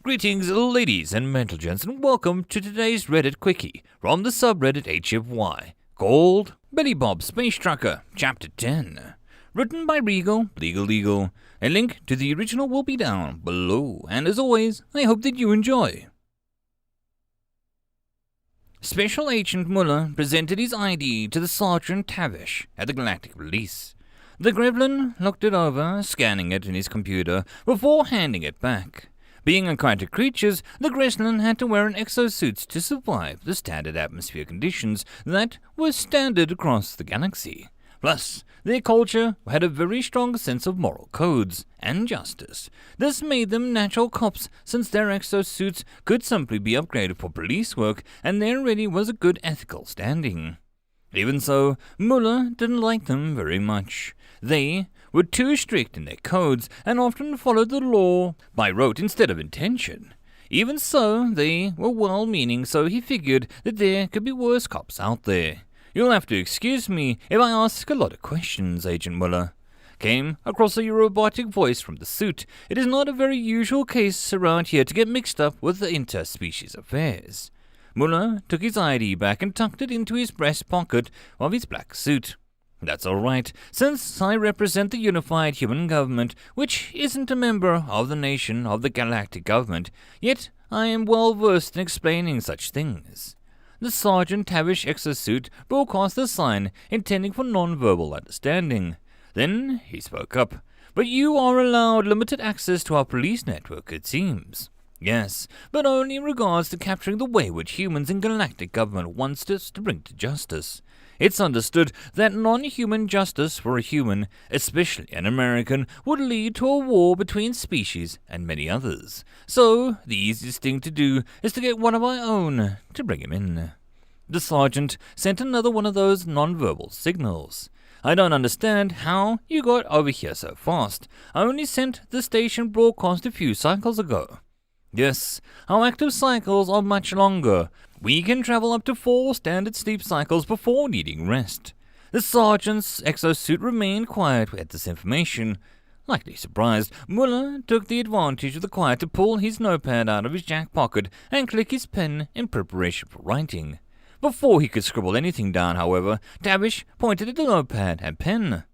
Greetings, ladies and gents, and welcome to today's Reddit Quickie from the subreddit HFY, called Billy Bob Space Trucker, Chapter 10. Written by Legal. A link to the original will be down below, and as always, I hope that you enjoy. Special Agent Muller presented his ID to the Sergeant Tavish at the Galactic Release. The Gremlin looked it over, scanning it in his computer, before handing it back. Being aquatic creatures, the Gremlin had to wear an exosuit to survive the standard atmosphere conditions that were standard across the galaxy. Plus, their culture had a very strong sense of moral codes and justice. This made them natural cops, since their exosuits could simply be upgraded for police work, and there already was a good ethical standing. Even so, Muller didn't like them very much. They were too strict in their codes and often followed the law by rote instead of intention. Even so, they were well-meaning, so he figured that there could be worse cops out there. You'll have to excuse me if I ask a lot of questions, Agent Muller. Came across a robotic voice from the suit. It is not a very usual case around here to get mixed up with the interspecies affairs. Muller took his ID back and tucked it into his breast pocket of his black suit. That's all right, since I represent the unified human government, which isn't a member of the nation of the galactic government, yet I am well versed in explaining such things. The Sergeant Tavish exosuit broadcast a sign intending for non-verbal understanding. Then he spoke up. But you are allowed limited access to our police network, it seems. Yes, but only in regards to capturing the wayward humans in galactic government wants us to bring to justice. It's understood that non-human justice for a human, especially an American, would lead to a war between species and many others. So, the easiest thing to do is to get one of our own to bring him in. The sergeant sent another one of those non-verbal signals. I don't understand how you got over here so fast. I only sent the station broadcast a few cycles ago. Yes, our active cycles are much longer. We can travel up to 4 standard sleep cycles before needing rest. The sergeant's exosuit remained quiet at this information. Likely surprised, Muller took the advantage of the quiet to pull his notepad out of his jack pocket and click his pen in preparation for writing. Before he could scribble anything down, however, Tavish pointed at the notepad and pen.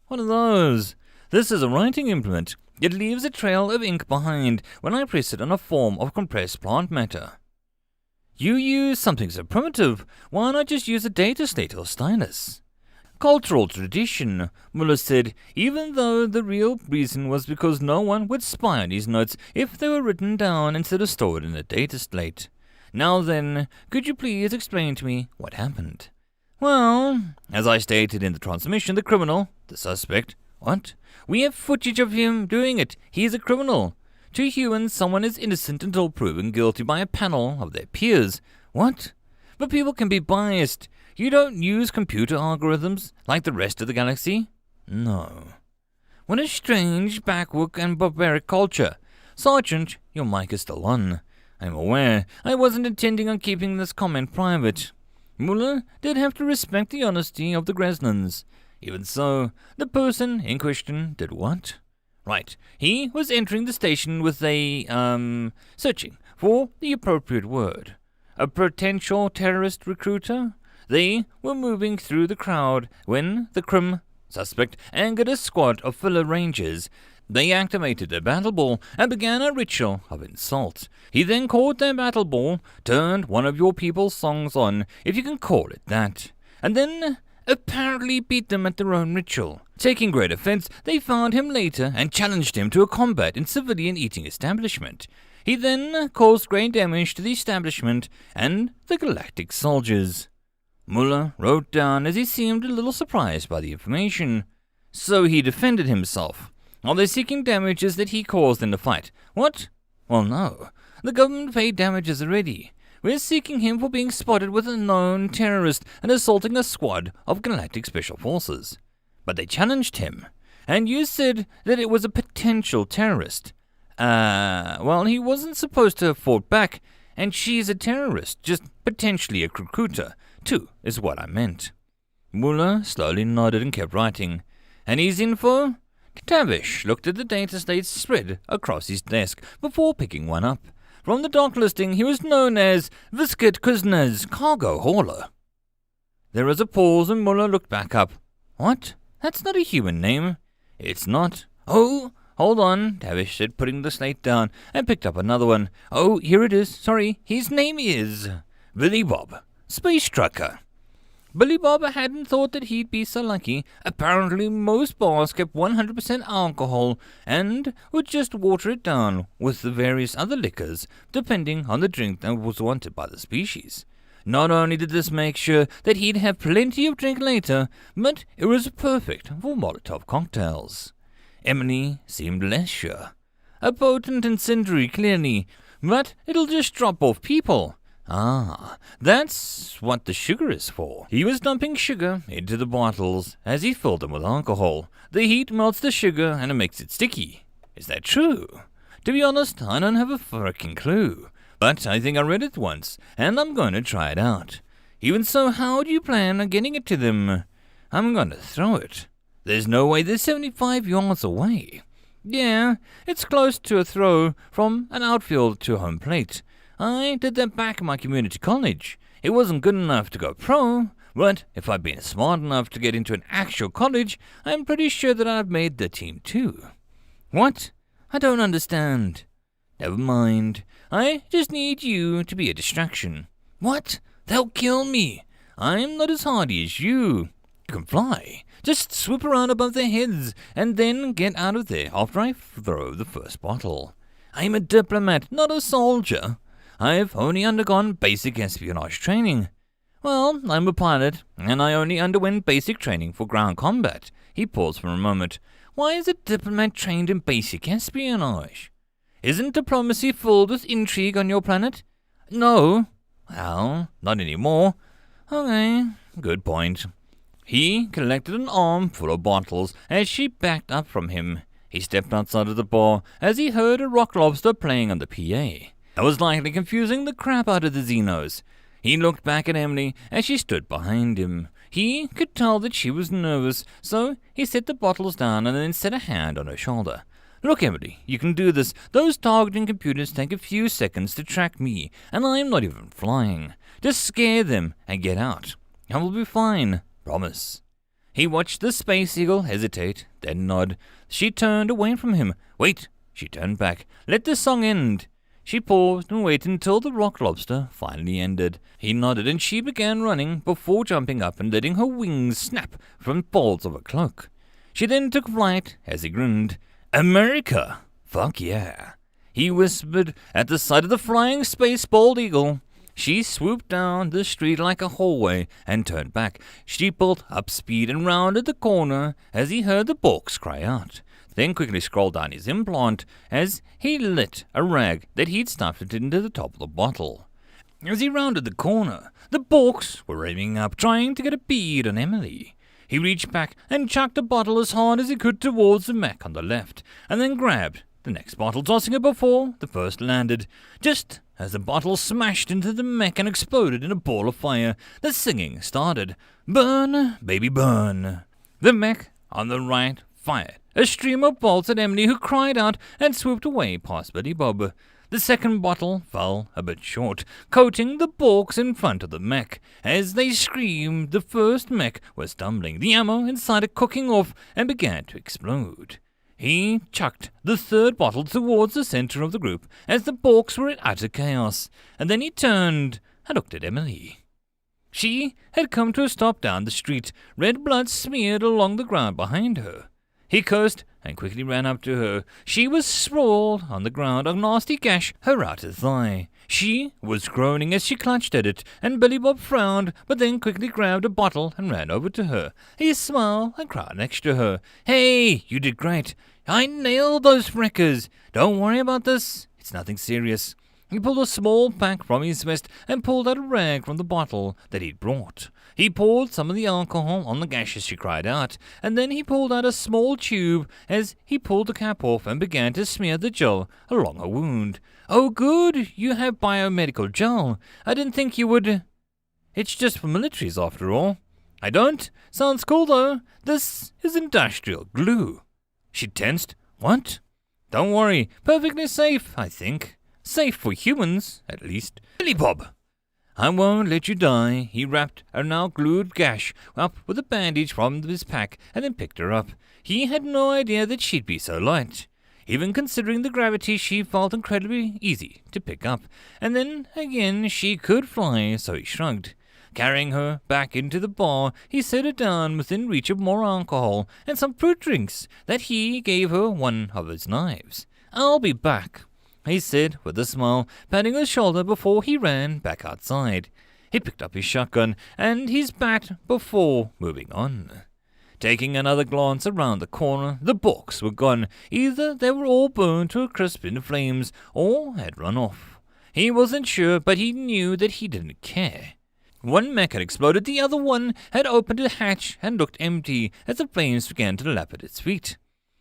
What are those? This is a writing implement. It leaves a trail of ink behind when I press it on a form of compressed plant matter. You use something so primitive. Why not just use a data slate or stylus? Cultural tradition, Muller said, even though the real reason was because no one would spy on his notes if they were written down instead of stored in a data slate. Now then, could you please explain to me what happened? Well, as I stated in the transmission, the criminal, the suspect. What? We have footage of him doing it. He is a criminal. To humans, someone is innocent until proven guilty by a panel of their peers. What? But people can be biased. You don't use computer algorithms like the rest of the galaxy? No. What a strange, backward and barbaric culture. Sergeant, your mic is still on. I'm aware. I wasn't intending on keeping this comment private. Muller did have to respect the honesty of the Gremlins. Even so, the person in question did what? Right, he was entering the station with searching for the appropriate word. A potential terrorist recruiter? They were moving through the crowd when the suspect angered a squad of filler rangers. They activated their battle ball and began a ritual of insult. He then caught their battle ball, turned one of your people's songs on, if you can call it that, and then apparently beat them at their own ritual. Taking great offense, they found him later and challenged him to a combat in civilian eating establishment. He then caused great damage to the establishment and the galactic soldiers. Muller wrote down as he seemed a little surprised by the information. So he defended himself. Are they seeking damages that he caused in the fight? What? Well, no. The government paid damages already. We're seeking him for being spotted with a known terrorist and assaulting a squad of galactic special forces. But they challenged him, and you said that it was a potential terrorist. Well, he wasn't supposed to have fought back, and she's a terrorist, just potentially a recruiter, too, is what I meant. Muller slowly nodded and kept writing. And his info? Tavish looked at the data slates spread across his desk before picking one up. From the dock listing, he was known as Visket Kuznets Cargo Hauler. There was a pause and Muller looked back up. What? That's not a human name. It's not. Oh, hold on, Tavish said, putting the slate down, and picked up another one. Oh, here it is. Sorry, his name is Billy Bob, Space Trucker. Billy Bob hadn't thought that he'd be so lucky. Apparently most bars kept 100% alcohol and would just water it down with the various other liquors, depending on the drink that was wanted by the species. Not only did this make sure that he'd have plenty of drink later, but it was perfect for Molotov cocktails. Emily seemed less sure. A potent incendiary, clearly, but it'll just drop off people. Ah, that's what the sugar is for. He was dumping sugar into the bottles as he filled them with alcohol. The heat melts the sugar and it makes it sticky. Is that true? To be honest, I don't have a frickin' clue. But I think I read it once, and I'm going to try it out. Even so, how do you plan on getting it to them? I'm going to throw it. There's no way they're 75 yards away. Yeah, it's close to a throw from an outfield to home plate. I did that back in my community college. It wasn't good enough to go pro, but if I'd been smart enough to get into an actual college, I'm pretty sure that I'd made the team too. What? I don't understand. Never mind. I just need you to be a distraction. What? They'll kill me. I'm not as hardy as you. You can fly. Just swoop around above their heads and then get out of there after I throw the first bottle. I'm a diplomat, not a soldier. I've only undergone basic espionage training. Well, I'm a pilot, and I only underwent basic training for ground combat. He paused for a moment. Why is a diplomat trained in basic espionage? Isn't diplomacy filled with intrigue on your planet? No. Well, not anymore. Okay, good point. He collected an arm full of bottles as she backed up from him. He stepped outside of the bar as he heard a rock lobster playing on the PA. That was likely confusing the crap out of the Xenos. He looked back at Emily as she stood behind him. He could tell that she was nervous, so he set the bottles down and then set a hand on her shoulder. Look, Emily, you can do this. Those targeting computers take a few seconds to track me, and I'm not even flying. Just scare them and get out. I will be fine. Promise. He watched the Space Eagle hesitate, then nod. She turned away from him. Wait. She turned back. Let the song end. She paused and waited until the rock lobster finally ended. He nodded and she began running before jumping up and letting her wings snap from folds of her cloak. She then took flight as he grinned. America! Fuck yeah! He whispered at the sight of the flying space bald eagle. She swooped down the street like a hallway and turned back. She built up speed and rounded the corner as he heard the Borks cry out. Then quickly scrolled down his implant as he lit a rag that he'd stuffed it into the top of the bottle. As he rounded the corner, the Borks were aiming up, trying to get a bead on Emily. He reached back and chucked the bottle as hard as he could towards the mech on the left, and then grabbed the next bottle, tossing it before the first landed. Just as the bottle smashed into the mech and exploded in a ball of fire, the singing started. Burn, baby, burn. The mech on the right fired a stream of bolts at Emily, who cried out and swooped away past Billy Bob. The second bottle fell a bit short, coating the Borks in front of the mech. As they screamed, the first mech was tumbling, the ammo inside it cooking off and began to explode. He chucked the third bottle towards the center of the group as the Borks were in utter chaos, and then he turned and looked at Emily. She had come to a stop down the street, red blood smeared along the ground behind her. He cursed and quickly ran up to her. She was sprawled on the ground, a nasty gash her outer thigh. She was groaning as she clutched at it, and Billy Bob frowned, but then quickly grabbed a bottle and ran over to her. He smiled and cried next to her. Hey, you did great. I nailed those frickers. Don't worry about this. It's nothing serious. He pulled a small pack from his vest and pulled out a rag from the bottle that he'd brought. He poured some of the alcohol on the gash as she cried out, and then he pulled out a small tube as he pulled the cap off and began to smear the gel along her wound. Oh, good, you have biomedical gel. I didn't think you would. It's just for militaries, after all. I don't. Sounds cool, though. This is industrial glue. She tensed. What? Don't worry. Perfectly safe, I think. Safe for humans, at least. Billy Bob! I won't let you die. He wrapped a now glued gash up with a bandage from his pack and then picked her up. He had no idea that she'd be so light. Even considering the gravity, she felt incredibly easy to pick up. And then, again, she could fly, so he shrugged. Carrying her back into the bar, he set her down within reach of more alcohol and some fruit drinks that he gave her one of his knives. "I'll be back," he said with a smile, patting her shoulder before he ran back outside. He picked up his shotgun and his bat before moving on. Taking another glance around the corner, the books were gone. Either they were all burned to a crisp in the flames or had run off. He wasn't sure, but he knew that he didn't care. One mech had exploded, the other one had opened a hatch and looked empty as the flames began to lap at its feet.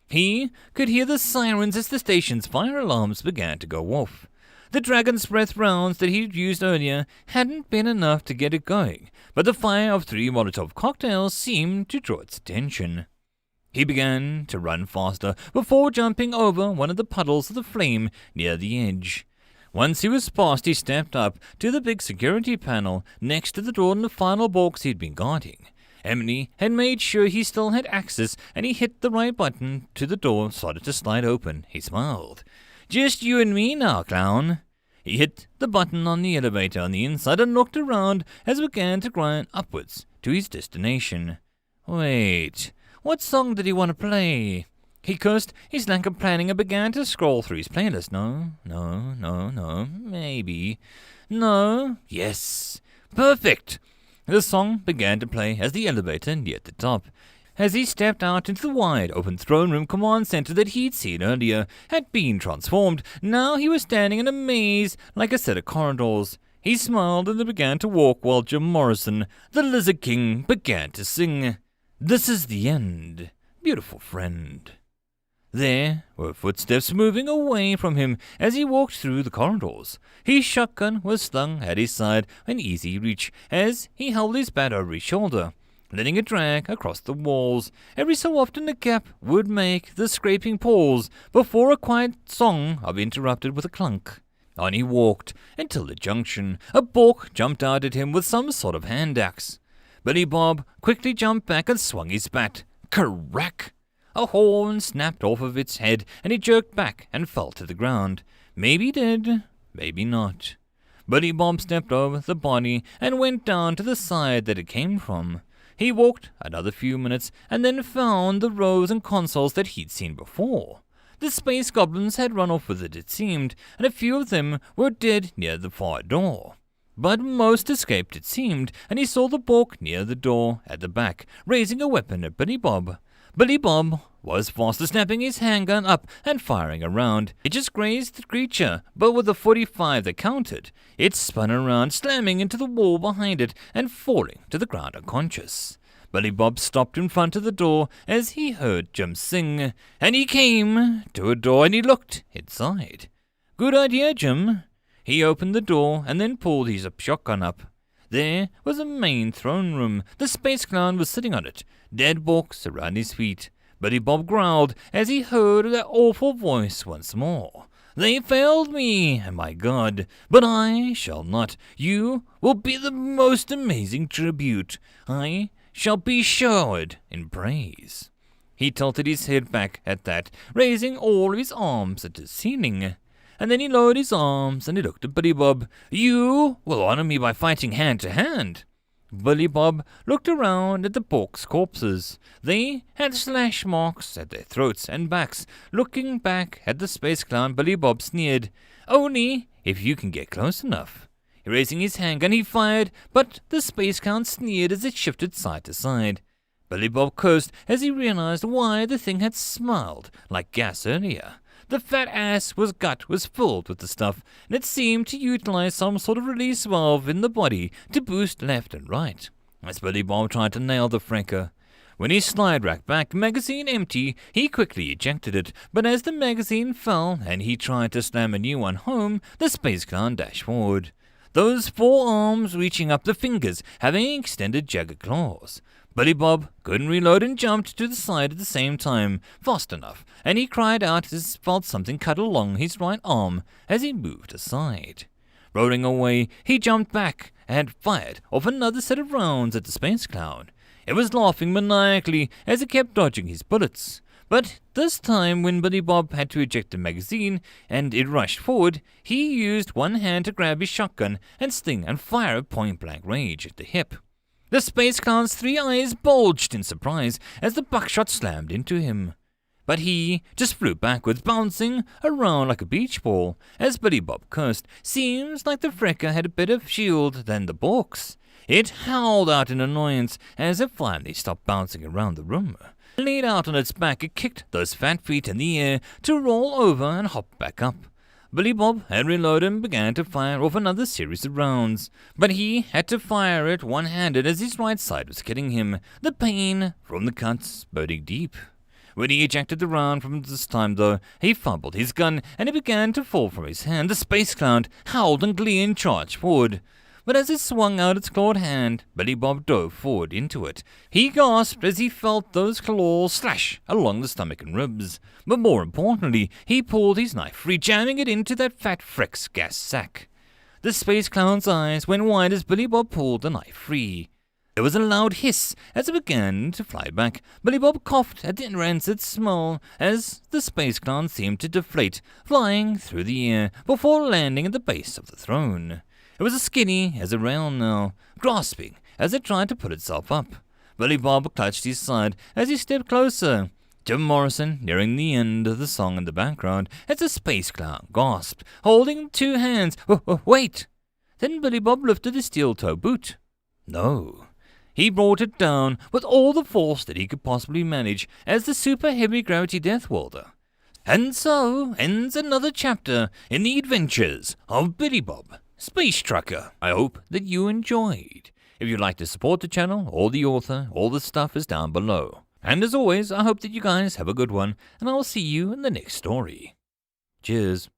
He could hear the sirens as the station's fire alarms began to go off. The Dragon's Breath rounds that he'd used earlier hadn't been enough to get it going, but the fire of 3 Molotov cocktails seemed to draw its attention. He began to run faster before jumping over one of the puddles of the flame near the edge. Once he was past, he stepped up to the big security panel next to the door in the final box he'd been guarding. Emily had made sure he still had access, and he hit the right button to the door started to slide open. He smiled. "Just you and me now, clown." He hit the button on the elevator on the inside and looked around as it began to grind upwards to his destination. Wait, what song did he want to play? He cursed his lack of planning and began to scroll through his playlist. No, maybe. No, yes, perfect. The song began to play as the elevator neared the top. As he stepped out into the wide open throne room command center that he'd seen earlier had been transformed. Now he was standing in a maze like a set of corridors. He smiled and then began to walk while Jim Morrison, the Lizard King, began to sing. "This is the end, beautiful friend." There were footsteps moving away from him as he walked through the corridors. His shotgun was slung at his side in easy reach as he held his bat over his shoulder, letting it drag across the walls. Every so often the gap would make the scraping pause before a quiet song of interrupted with a clunk. On he walked until the junction. A Bork jumped out at him with some sort of hand axe. Billy Bob quickly jumped back and swung his bat. Crack! A horn snapped off of its head, and he jerked back and fell to the ground. Maybe dead, maybe not. Billy Bob stepped over the body and went down to the side that it came from. He walked another few minutes and then found the rows and consoles that he'd seen before. The space goblins had run off with it seemed, and a few of them were dead near the far door. But most escaped, it seemed, and he saw the Bork near the door at the back, raising a weapon at Billy Bob. Billy Bob was faster, snapping his handgun up and firing around. It just grazed the creature, but with a 45 that counted, it spun around, slamming into the wall behind it and falling to the ground unconscious. Billy Bob stopped in front of the door as he heard Jim sing, and he came to a door and he looked inside. Good idea, Jim. He opened the door and then pulled his shotgun up. There was a main throne room. The space clown was sitting on it, dead Borks around his feet. Billy Bob growled as he heard that awful voice once more. "They failed me, my God, but I shall not. You will be the most amazing tribute. I shall be showered in praise." He tilted his head back at that, raising all of his arms at the ceiling. And then he lowered his arms and he looked at Billy Bob. "You will honor me by fighting hand to hand." Billy Bob looked around at the Bork's corpses. They had slash marks at their throats and backs. Looking back at the space clown, Billy Bob sneered, "Only if you can get close enough." Raising his handgun, he fired, but the space clown sneered as it shifted side to side. Billy Bob cursed as he realized why the thing had smelled like gas earlier. The fat ass gut was filled with the stuff, and it seemed to utilize some sort of release valve in the body to boost left and right. As Billy Bob tried to nail the Franker. When his slide racked back, magazine empty, he quickly ejected it, but as the magazine fell and he tried to slam a new one home, the space clown dashed forward. Those 4 arms reaching up, the fingers having extended jagged claws. Billy Bob couldn't reload and jumped to the side at the same time, fast enough, and he cried out as he felt something cut along his right arm as he moved aside. Rolling away, he jumped back and fired off another set of rounds at the space clown. It was laughing maniacally as it kept dodging his bullets. But this time, when Billy Bob had to eject the magazine and it rushed forward, he used one hand to grab his shotgun and sting and fire at point-blank range at the hip. The space clown's 3 eyes bulged in surprise as the buckshot slammed into him. But he just flew backwards, bouncing around like a beach ball. As Billy Bob cursed, seems like the Frecker had a better shield than the Borks. It howled out in annoyance as it finally stopped bouncing around the room. Laid out on its back, it kicked those fat feet in the air to roll over and hop back up. Billy Bob had reloaded and began to fire off another series of rounds, but he had to fire it one-handed as his right side was killing him, the pain from the cuts burning deep. When he ejected the round from this time, though, he fumbled his gun and it began to fall from his hand. The space clown howled in glee and charged forward. But as it swung out its clawed hand, Billy Bob dove forward into it. He gasped as he felt those claws slash along the stomach and ribs. But more importantly, he pulled his knife free, jamming it into that fat Freck's gas sack. The space clown's eyes went wide as Billy Bob pulled the knife free. There was a loud hiss as it began to fly back. Billy Bob coughed at the rancid smell as the space clown seemed to deflate, flying through the air before landing at the base of the throne. It was as skinny as a rail now, grasping as it tried to pull itself up. Billy Bob clutched his side as he stepped closer. Jim Morrison nearing the end of the song in the background as the space clown gasped, holding 2 hands. Wait! Then Billy Bob lifted his steel-toe boot. No. He brought it down with all the force that he could possibly manage as the super-heavy gravity death welder. And so ends another chapter in the adventures of Billy Bob, Space Trucker. I hope that you enjoyed. If you'd like to support the channel or the author, all the stuff is down below. And as always, I hope that you guys have a good one, and I'll see you in the next story. Cheers.